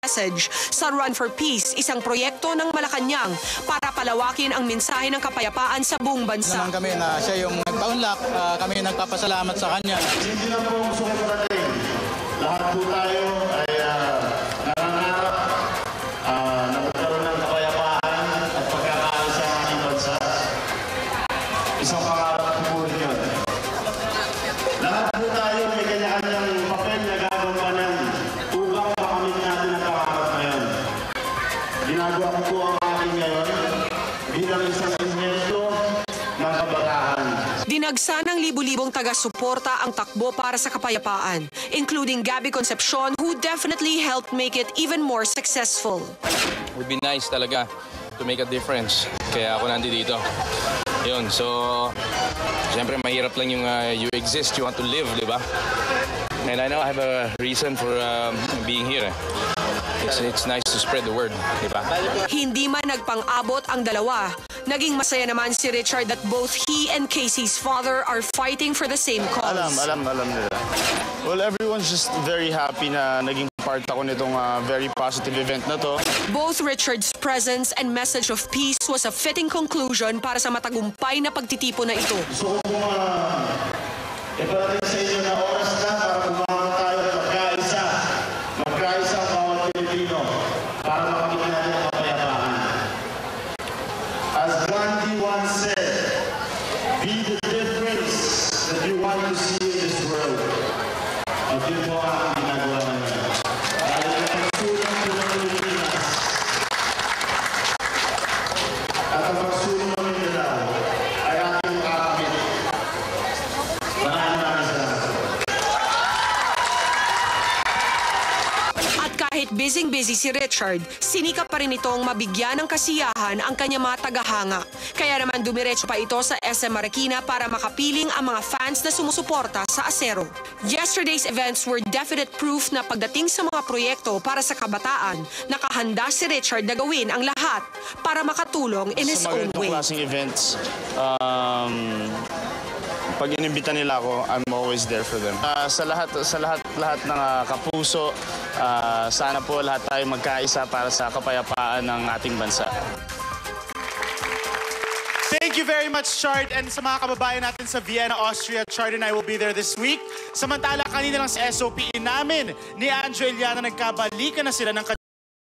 message sa Run for Peace, isang proyekto ng Malacanang para palawakin ang mensahe ng kapayapaan sa buong bansa. Naman kami na siya yung nagpaunlak, kami nagpapasalamat sa kanya. Hindi na po gusto ko parating. Lahat po tayo ay nangangarap na magkaroon ng kapayapaan at pagkakaayos sa ating bansa. Isang pangarap po po rin yun. Lahat po tayo may kanya-kanyang papel na gagampanan upang makamit natin ang pangarap na yun. Ginagawa ko po ang akin ngayon bilang isang instrumento ng kabataan. Dinagsa ng libu-libong taga-suporta ang takbo para sa kapayapaan, including Gabby Concepcion, who definitely helped make it even more successful. It would be nice talaga to make a difference. Kaya ako nandito. Yun, so siyempre mahirap lang yung you exist, you want to live, di ba? And I know I have a reason for being here. It's nice to spread the word, di ba? Hindi man nagpang-abot ang dalawa, naging masaya naman si Richard that both he and Casey's father are fighting for the same cause. Alam nila. Well, everyone's just very happy na naging part ako nitong very positive event na to. Both Richard's presence and message of peace was a fitting conclusion para sa matagumpay na pagtitipon na ito. Gusto ko pong iparating sa inyo na oras na para kumakas tayo at magkaisa. Magkaisa ang bawat Pilipino para makamit natin ang kapayapaan. As Gandhi once said, be the difference that you want to see in this world. At yun po ang ginagawa namin. Dahil ang pagsulong po ng Pilipinas at ang pagsulong ng Mindanao ay ating kakamit. Maraming salamat. At kahit busy-busy si Richard, sinikap pa rin itong mabigyan ng kasiyahan ang kanyang mga tagahanga. Kaya naman dumiretso pa ito sa SM Marikina para makapiling ang mga fans na sumusuporta sa Acero. Yesterday's events were definite proof na pagdating sa mga proyekto para sa kabataan, nakahanda si Richard na gawin ang lahat para makatulong in his own way. Sa mga klaseng events, pag inimbita nila ako, I'm always there for them. Sa lahat ng kapuso, sana po lahat tayo magkaisa para sa kapayapaan ng ating bansa. Thank you very much, Chard. And sa mga kababayan natin sa Vienna, Austria, Chard and I will be there this week. Samantala, kanina lang sa SOP namin ni Anjo Eliana, nagkabalikan na sila ng